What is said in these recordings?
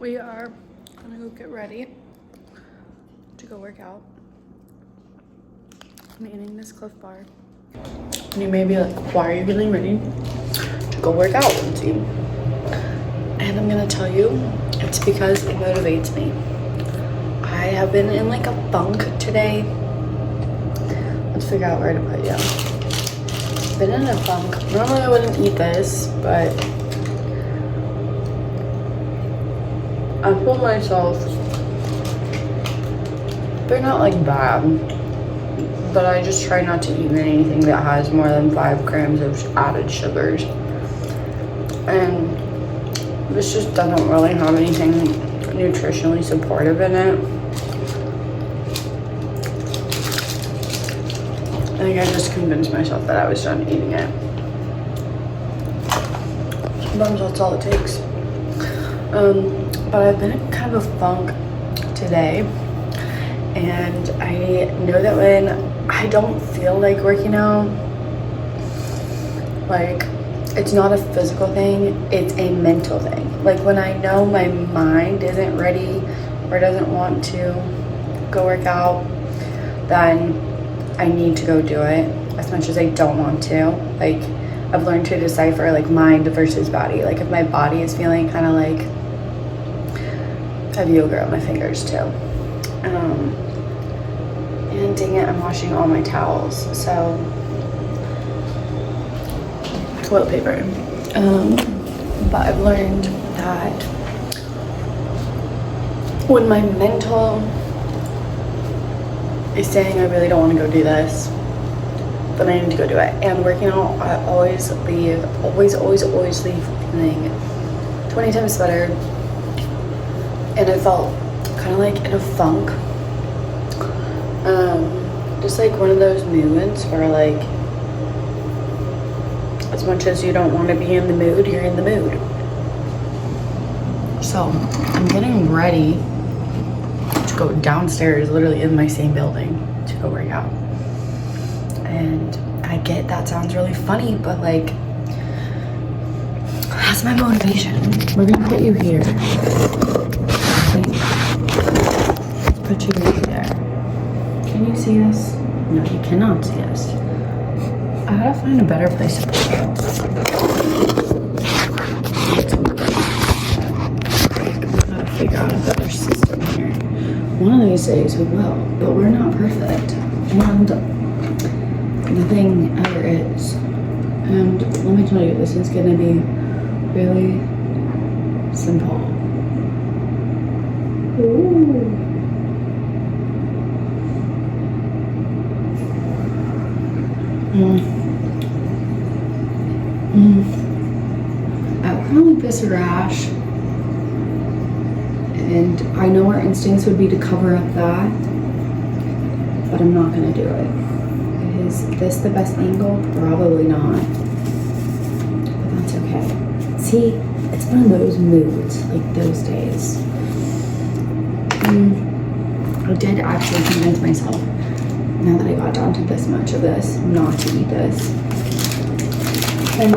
We are gonna go get ready to go work out. I'm eating this Cliff Bar. And you may be like, why are you getting ready to go work out, Lindsay? And I'm gonna tell you, it's because it motivates me. I have been in like a funk today. Let's figure out where to put you. Been in a funk. Normally I wouldn't eat this, but I told myself they're not like bad, but I just try not to eat anything that has more than 5 grams of added sugars. And this just doesn't really have anything nutritionally supportive in it. I think I just convinced myself that I was done eating it. Sometimes that's all it takes. But I've been in kind of a funk today, and I know that when I don't feel like working out, like, it's not a physical thing, it's a mental thing. Like when I know my mind isn't ready or doesn't want to go work out, then I need to go do it as much as I don't want to. Like, I've learned to decipher like mind versus body. Like if my body is feeling kind of like, I have yoga on my fingers too. And dang it, I'm washing all my towels. So, toilet paper. But I've learned that when my mental is saying I really don't want to go do this, then I need to go do it. And working out, I always leave feeling 20 times better. And I felt kind of like in a funk. Just like one of those moments where like, as much as you don't want to be in the mood, you're in the mood. So I'm getting ready to go downstairs, literally in my same building, to go work out. And I get that sounds really funny, but like, that's my motivation. We're gonna put you here. Put you right there. Can you see us? No, you cannot see us. I gotta find a better place to put you. I gotta figure out a better system here. One of these days we will, but we're not perfect. And nothing ever is. And let me tell you, this is gonna be really simple. Ooh. I kind of like this rash, and I know our instincts would be to cover up that, but I'm not gonna do it. Is this the best angle? Probably not, but that's okay. See, it's one of those moods, like those days. I did actually convince myself, now that I got down to this much of this, not to eat this. And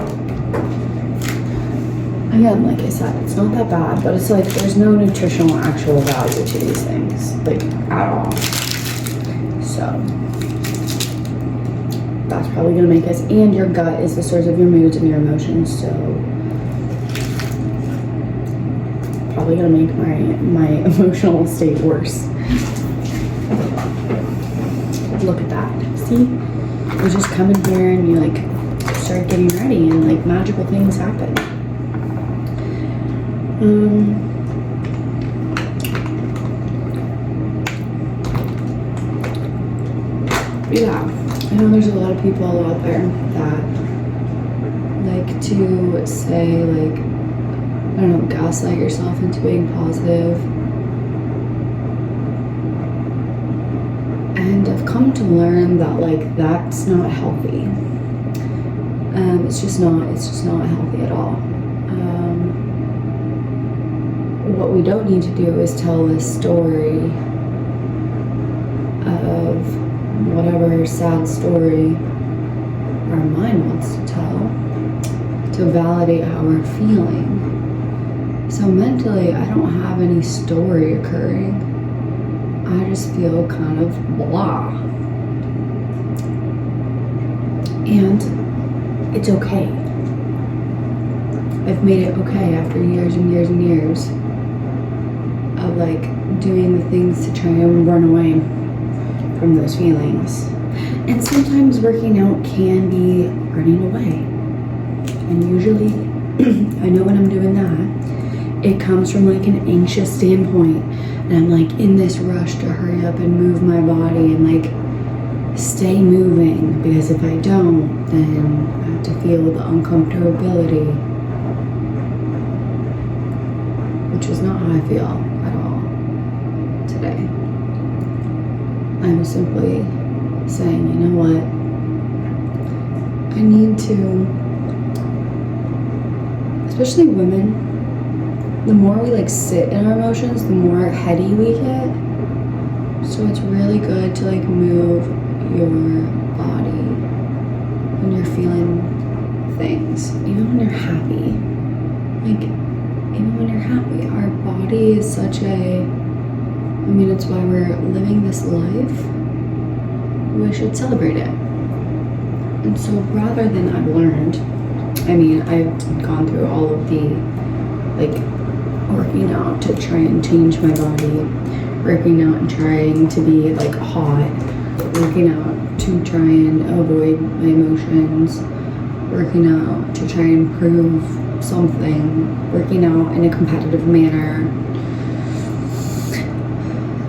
again, like I said, it's not that bad, but it's like there's no nutritional actual value to these things, like at all. So that's probably gonna make us, and your gut is the source of your moods and your emotions, so probably gonna make my emotional state worse. Look at that. See? You just come in here and you like start getting ready and like magical things happen. Yeah, I know there's a lot of people out there that like to say like, I don't know, gaslight yourself into being positive. And I've come to learn that like that's not healthy. It's just not healthy at all. What we don't need to do is tell this story of whatever sad story our mind wants to tell to validate how we're feeling. So mentally, I don't have any story occurring. I just feel kind of blah. And it's okay. I've made it okay after years and years and years of like doing the things to try and run away from those feelings. And sometimes working out can be running away. And usually, I know when I'm doing that, it comes from like an anxious standpoint. And I'm like in this rush to hurry up and move my body and like stay moving, because if I don't, then I have to feel the uncomfortability, which is not how I feel at all today. I'm simply saying, you know what? I need to, especially women, the more we like sit in our emotions, the more heady we get. So it's really good to like move your body when you're feeling things, even when you're happy. Like, even when you're happy, our body is such a, it's why we're living this life. We should celebrate it. And so rather than I've learned, I've gone through all of the like working out to try and change my body, working out and trying to be like hot, working out to try and avoid my emotions, working out to try and prove something, working out in a competitive manner,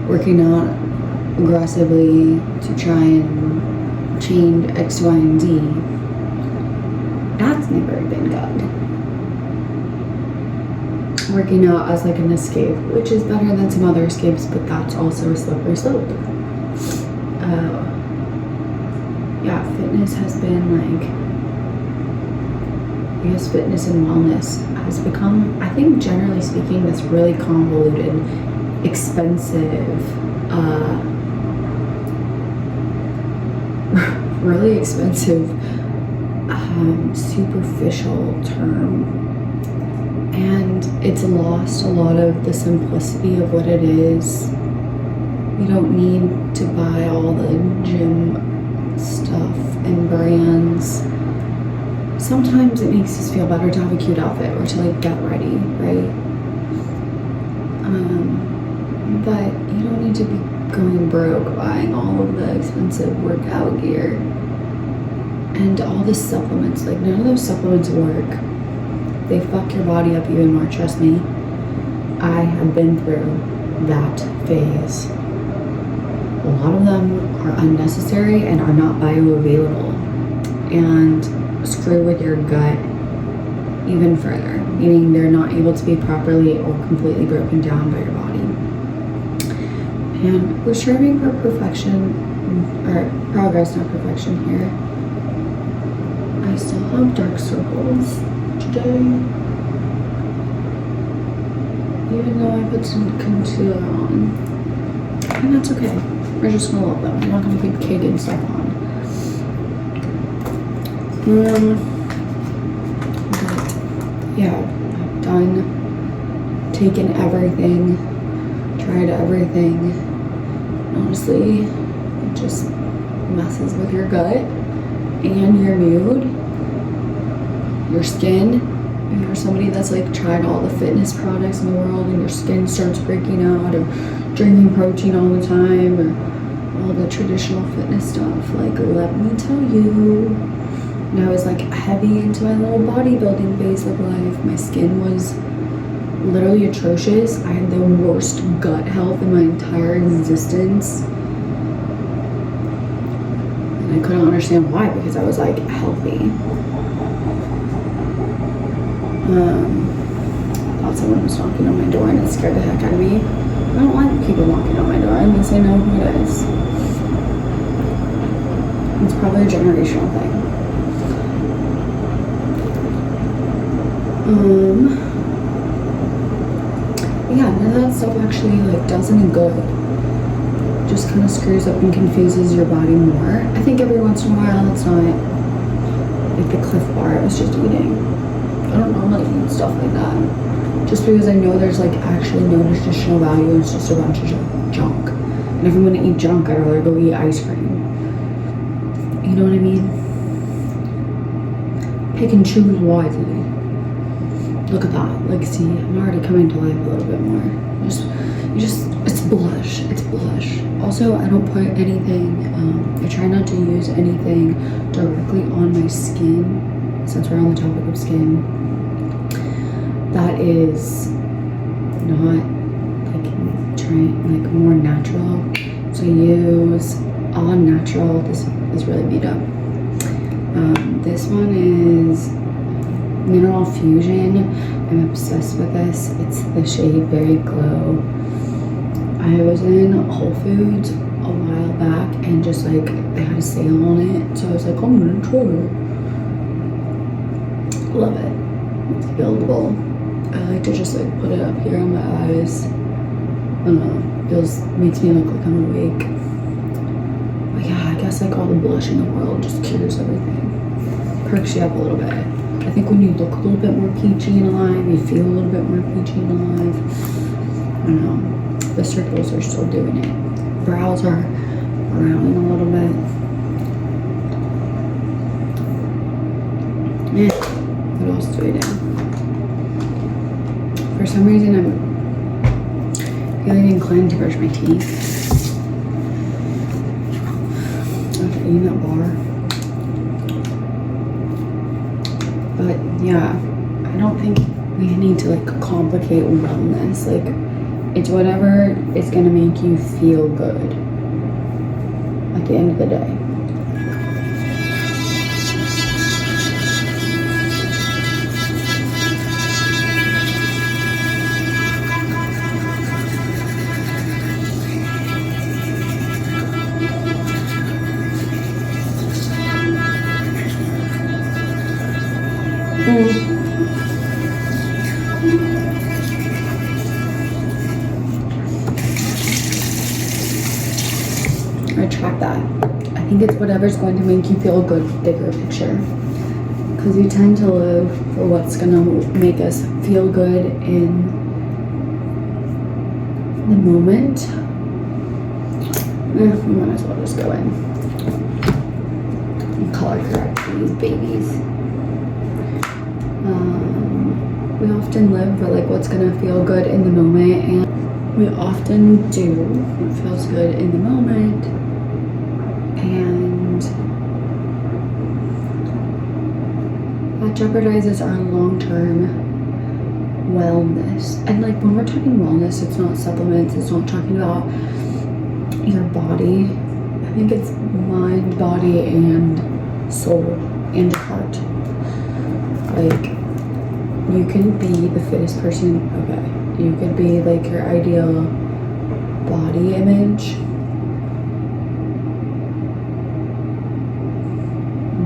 working out aggressively to try and change X, Y, and Z. That's never been good. Working out as like an escape, which is better than some other escapes, but that's also a slippery slope. Fitness has been like, fitness and wellness has become, I think generally speaking, this really convoluted, expensive, really expensive, superficial term. And it's lost a lot of the simplicity of what it is. You don't need to buy all the gym stuff and brands. Sometimes it makes us feel better to have a cute outfit or to like get ready, right? But you don't need to be going broke buying all of the expensive workout gear and all the supplements. Like, none of those supplements work. They fuck your body up even more, trust me. I have been through that phase. A lot of them are unnecessary and are not bioavailable and screw with your gut even further, meaning they're not able to be properly or completely broken down by your body. And we're striving for perfection, or progress, not perfection here. I still have dark circles today, even though I put some concealer on, and that's okay. We're just gonna love them. I'm not gonna keep caking stuff on. I've done, taken everything, tried everything. Honestly, it just messes with your gut and your mood, your skin. If you're somebody that's like tried all the fitness products in the world and your skin starts breaking out, or drinking protein all the time, or all the traditional fitness stuff, like, let me tell you, when I was like heavy into my little bodybuilding phase of life, my skin was literally atrocious. I had the worst gut health in my entire existence. And I couldn't understand why, because I was like healthy. Thought someone was knocking on my door and it scared the heck out of me. I don't like people knocking on my door unless I know who it is. It's probably a generational thing. None of that stuff actually like does any good. Just kind of screws up and confuses your body more. I think every once in a while it's not like the Cliff Bar I was just eating. I don't normally eat stuff like that. just because I know there's like actually no nutritional value. It's just a bunch of junk. And if I'm gonna eat junk, I'd rather go eat ice cream. You know what I mean? Pick and choose wisely. Look at that. Like, see, I'm already coming to life a little bit more. It's blush. It's blush. Also, I don't put anything, I try not to use anything directly on my skin, since we're on the topic of skin, that is not, like, more natural. So I use all natural. This is really beat up. This one is Mineral Fusion. I'm obsessed with this. It's the shade Berry Glow. I was in Whole Foods a while back and just like they had a sale on it, so I was like, I'm gonna try it. Love it. It's buildable. I like to just like put it up here on my eyes. I don't know. Makes me look like I'm awake. But yeah, I guess like all the blush in the world just cures everything. Perks you up a little bit. I think when you look a little bit more peachy and alive, you feel a little bit more peachy and alive. I don't know. The circles are still doing it. Brows are rounding a little bit. Yeah. What else do we do? For some reason, I'm feeling inclined to brush my teeth after eating that bar. But yeah, I don't think we need to like complicate wellness. Like, it's whatever is gonna make you feel good at the end of the day. Retract that. I think it's whatever's going to make you feel good, bigger picture. Because we tend to live for what's going to make us feel good in the moment. We might as well just go in and color correct these babies. We often live for like what's going to feel good in the moment, and we often do what feels good in the moment, and that jeopardizes our long-term wellness. And like when we're talking wellness, it's not supplements, it's not talking about your body. I think it's mind, body, and soul, and your heart. Like, you can be the fittest person, okay. You could be like your ideal body image,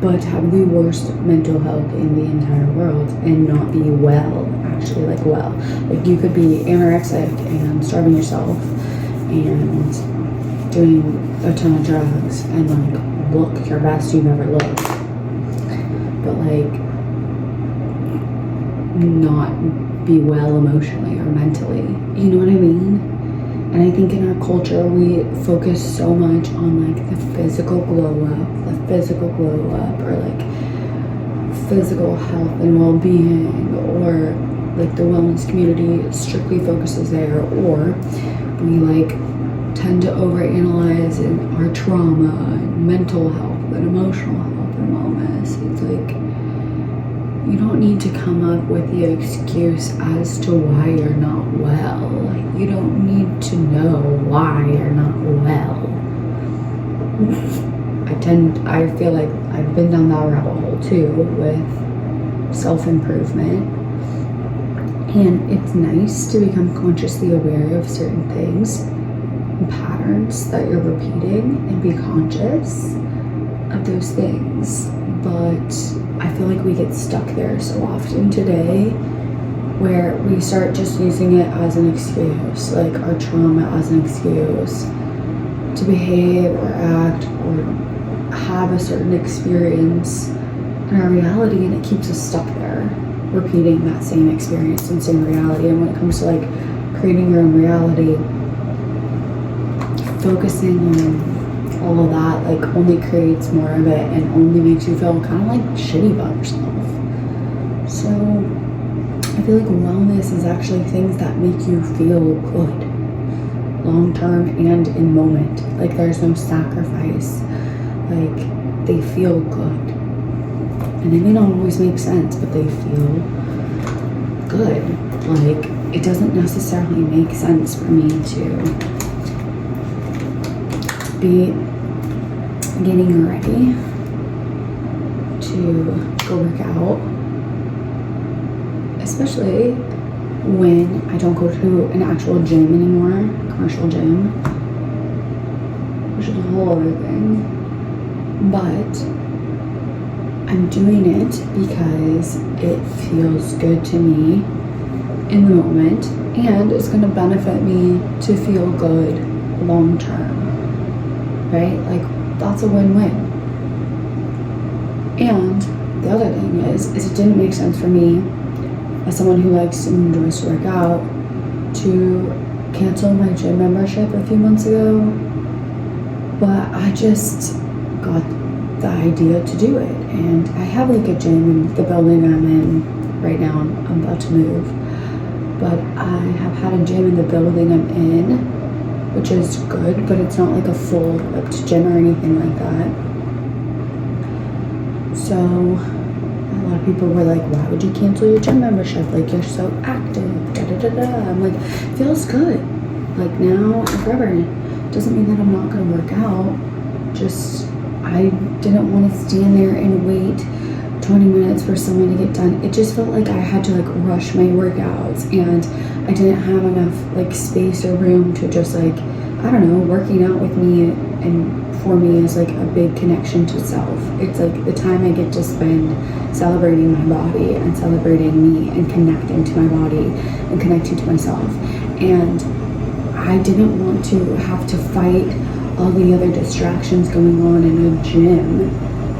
but have the worst mental health in the entire world and not be well, actually like well. Like you could be anorexic and starving yourself and doing a ton of drugs and like look your best you've ever looked, but like not be well emotionally or mentally. You know what I mean? And I think in our culture we focus so much on like the physical glow up, or like physical health and well-being, or like the wellness community strictly focuses there, or we like tend to overanalyze in our trauma and mental health and emotional health and wellness. It's like, you don't need to come up with the excuse as to why you're not well. Like, you don't need to know why you're not well. I feel like I've been down that rabbit hole too with self-improvement. And it's nice to become consciously aware of certain things and patterns that you're repeating and be conscious of those things. But I feel like we get stuck there so often today, where we start just using it as an excuse, like our trauma as an excuse to behave or act or have a certain experience in our reality, and it keeps us stuck there. repeating that same experience and same reality. And when it comes to like creating your own reality, focusing on all of that like only creates more of it and only makes you feel kind of like shitty about yourself. So I feel like wellness is actually things that make you feel good long term and in moment. Like there's no sacrifice. Like they feel good. And they may not always make sense, but they feel good. Like it doesn't necessarily make sense for me to be getting ready to go work out, especially when I don't go to an actual gym anymore, commercial gym, which is a whole other thing. But I'm doing it because it feels good to me in the moment, and it's going to benefit me to feel good long term. Right? Like, that's a win-win. And the other thing is it didn't make sense for me, as someone who likes and enjoys to work out, to cancel my gym membership a few months ago. But I just got the idea to do it. And I have like a gym in the building I'm in right now. I'm about to move. But I have had a gym in the building I'm in, which is good, but it's not like a full equipped gym or anything like that. So a lot of people were like, why would you cancel your gym membership? Like, you're so active, da da da da. I'm like, it feels good. Like now and forever. It doesn't mean that I'm not gonna work out. Just, I didn't want to stand there and wait 20 minutes for someone to get done. It just felt like I had to like rush my workouts, and I didn't have enough like space or room to just like, I don't know, working out with me and for me is like a big connection to self. It's like the time I get to spend celebrating my body and celebrating me and connecting to my body and connecting to myself. And I didn't want to have to fight all the other distractions going on in a gym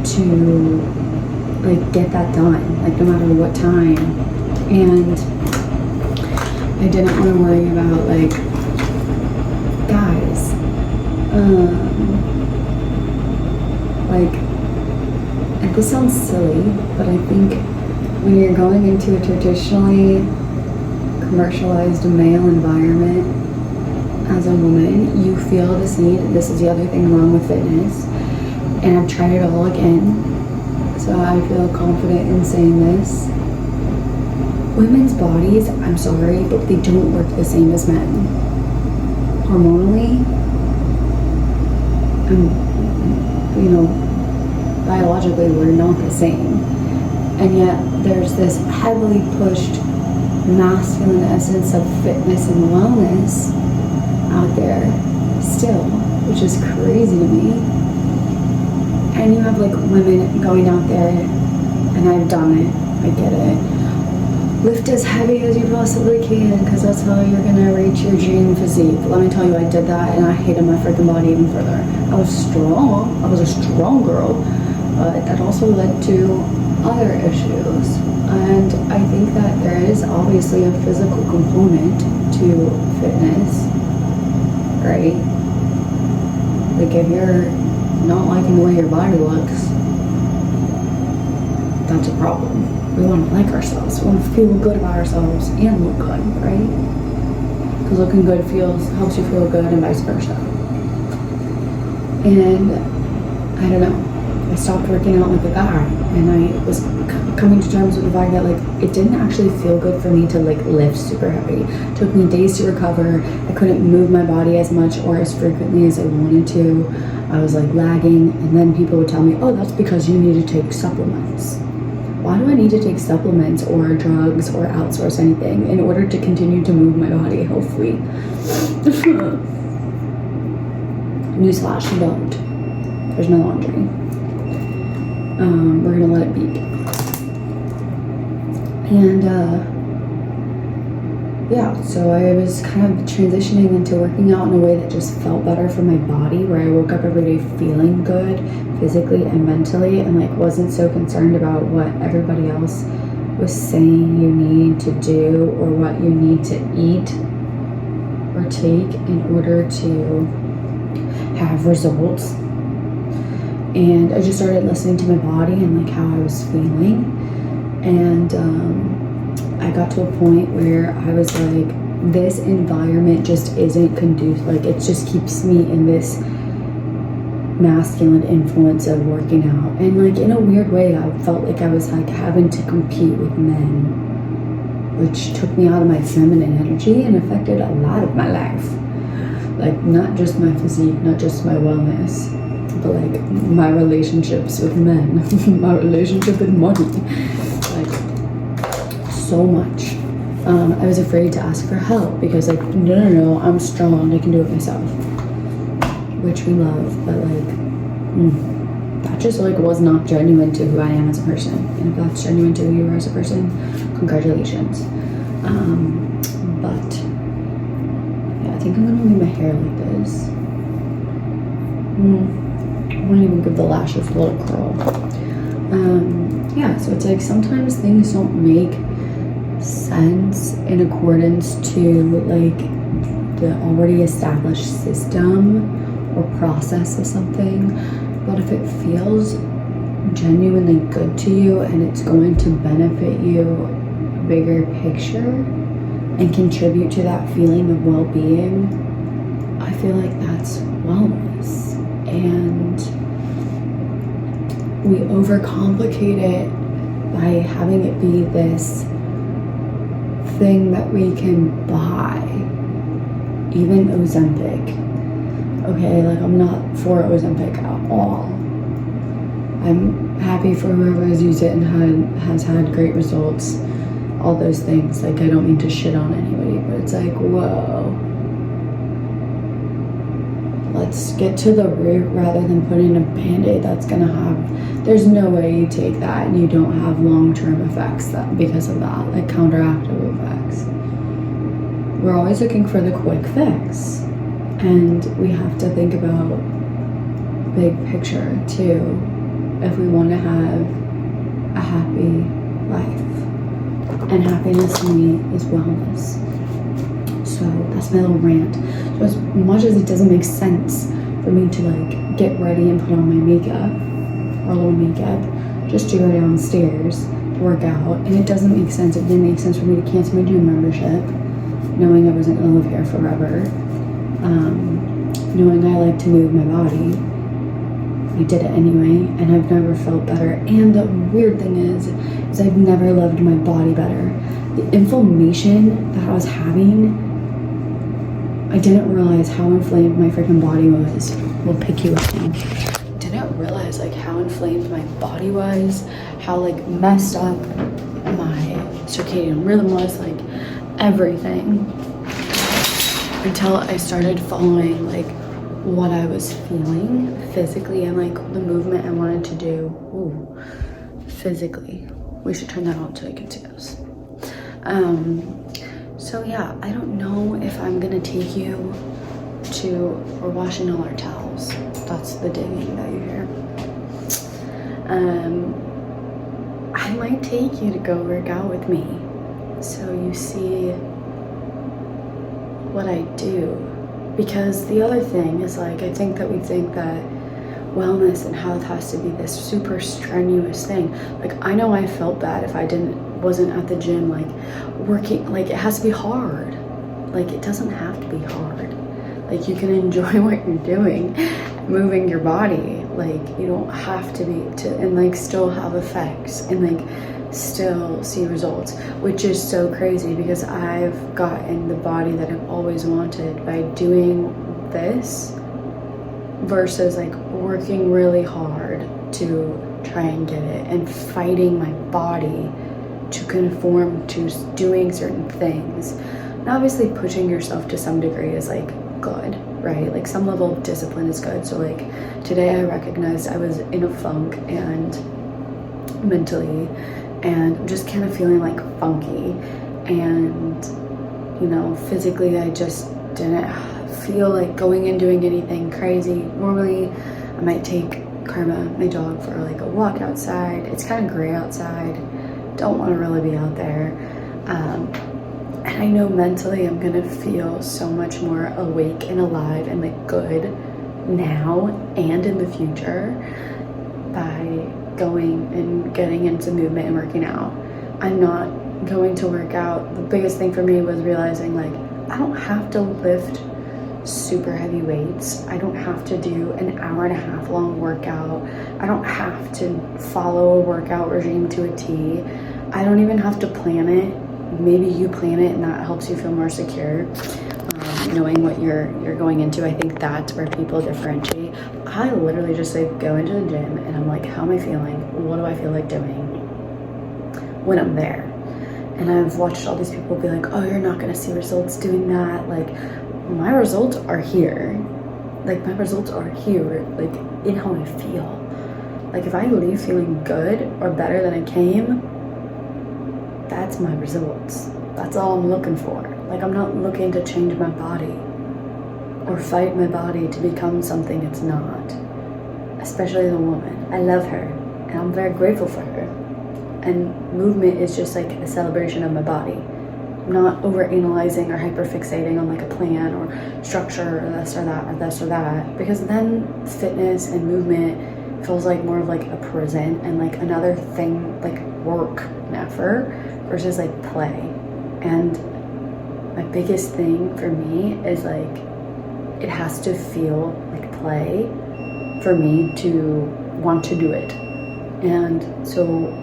to like get that done, like no matter what time. And I didn't want to worry about like, guys, like, and this sounds silly, but I think when you're going into a traditionally commercialized male environment as a woman, you feel this need. This is the other thing wrong with fitness, and I've tried it all again. So I feel confident in saying this. Women's bodies, I'm sorry, but they don't work the same as men. Hormonally, you know, biologically, we're not the same. And yet there's this heavily pushed masculine essence of fitness and wellness out there still, which is crazy to me. And you have like women going out there, and I've done it, I get it. Lift as heavy as you possibly can, because that's how you're gonna reach your dream physique. Let me tell you, I did that and I hated my freaking body even further. I was strong, I was a strong girl, but that also led to other issues. And I think that there is obviously a physical component to fitness, right? Like if you're not liking the way your body looks, that's a problem. We want to like ourselves. We want to feel good about ourselves and look good, right? Because looking good helps you feel good, and vice versa. And I don't know, I stopped working out like a guy, and I was coming to terms with the fact that like it didn't actually feel good for me to like lift super heavy. It took me days to recover. I couldn't move my body as much or as frequently as I wanted to. I was like lagging, and then people would tell me, oh, that's because you need to take supplements. Why do I need to take supplements or drugs or outsource anything in order to continue to move my body healthily? Newsflash, you don't. There's no laundry. We're gonna let it beep. And yeah, so I was kind of transitioning into working out in a way that just felt better for my body, where I woke up every day feeling good physically and mentally, and like wasn't so concerned about what everybody else was saying you need to do or what you need to eat or take in order to have results. And I just started listening to my body and like how I was feeling. And I got to a point where I was like, this environment just isn't conducive. Like, it just keeps me in this masculine influence of working out. And like, in a weird way, I felt like I was like having to compete with men, which took me out of my feminine energy and affected a lot of my life. Like, not just my physique, not just my wellness, but like my relationships with men, my relationship with money, like so much. I was afraid to ask for help because like, no, I'm strong, I can do it myself, which we love, but like, that just like was not genuine to who I am as a person. And if that's genuine to who you are as a person, congratulations. But yeah, I think I'm gonna leave my hair like this. I won't even give the lashes a little curl. Yeah, so it's like sometimes things don't make sense in accordance to like the already established system or process of something, but if it feels genuinely good to you and it's going to benefit you bigger picture and contribute to that feeling of well-being, I feel like that's wellness. And we overcomplicate it by having it be this thing that we can buy, even Ozempic. Okay, like I'm not for Ozempic at all. I'm happy for whoever has used it and has had great results, all those things. Like, I don't mean to shit on anybody, but it's like, whoa. Let's get to the root rather than putting a band-aid that's gonna have, there's no way you take that and you don't have long-term effects because of that, like counteractive effects. We're always looking for the quick fix, and we have to think about big picture too if we want to have a happy life. And happiness to me is wellness. So that's my little rant. So as much as it doesn't make sense for me to like get ready and put on my makeup, or a little makeup, just to go downstairs to work out, and it doesn't make sense, it didn't make sense for me to cancel my gym membership, knowing I wasn't gonna live here forever, knowing I like to move my body, I did it anyway, and I've never felt better. And the weird thing is I've never loved my body better. The inflammation that I was having, I didn't realize how inflamed my freaking body was. We'll pick you up now. Didn't realize like how inflamed my body was, how like messed up my circadian rhythm was, like everything, until I started following like what I was feeling physically and like the movement I wanted to do. Ooh, physically. We should turn that on so I can see those. So yeah, I don't know if I'm gonna take you to, we're washing all our towels. That's the dinging that you hear. I might take you to go work out with me so you see what I do. Because the other thing is like, I think that we think that wellness and health has to be this super strenuous thing. Like, I know I felt bad if I wasn't at the gym, like working, like it has to be hard. Like, it doesn't have to be hard. Like, you can enjoy what you're doing, moving your body. Like, you don't have to and like still have effects and like still see results, which is so crazy because I've gotten the body that I've always wanted by doing this versus like working really hard to try and get it and fighting my body to conform to doing certain things. And obviously pushing yourself to some degree is like good, right? Like some level of discipline is good. So like today I recognized I was in a funk and mentally, and I'm just kind of feeling like funky, and you know, physically I just didn't feel like going and doing anything crazy. Normally I might take Karma, my dog, for like a walk outside. It's kind of gray outside, don't want to really be out there. And I know mentally I'm gonna feel so much more awake and alive and like good now and in the future by going and getting into movement and working out. I'm not going to work out. The biggest thing for me was realizing like I don't have to lift super heavy weights. I don't have to do an hour and a half long workout. I don't have to follow a workout regime to a T. I don't even have to plan it. Maybe you plan it and that helps you feel more secure, knowing what you're going into. I think that's where people differentiate. I literally just like go into the gym and I'm like, how am I feeling? What do I feel like doing when I'm there? And I've watched all these people be like, oh, you're not gonna see results doing that. Like, my results are here. Like, my results are here, like, in how I feel. Like, if I leave feeling good or better than I came, that's my results. That's all I'm looking for. Like, I'm not looking to change my body or fight my body to become something it's not. Especially as a woman. I love her, and I'm very grateful for her. And movement is just like a celebration of my body. I'm not overanalyzing or hyperfixating on like a plan or structure or this or that or this or that, because then fitness and movement feels like more of like a prison and like another thing, like work and effort versus like play. And my biggest thing for me is like it has to feel like play for me to want to do it. And so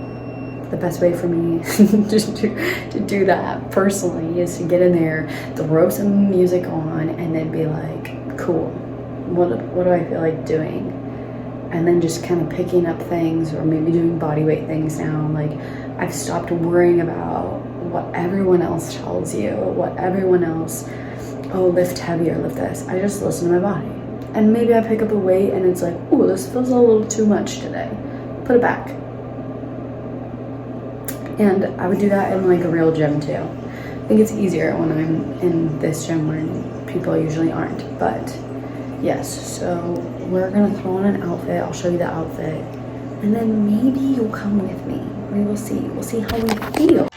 the best way for me just to do that personally is to get in there, throw some music on, and then be like, cool, what do I feel like doing? And then just kind of picking up things, or maybe doing body weight things now. Like, I've stopped worrying about what everyone else tells you, what everyone else, oh, lift heavier, lift this. I just listen to my body. And maybe I pick up a weight and it's like, oh, this feels a little too much today. Put it back. And I would do that in like a real gym too. I think it's easier when I'm in this gym where people usually aren't. But yes, so we're gonna throw on an outfit. I'll show you the outfit. And then maybe you'll come with me. We will see. We'll see how we feel.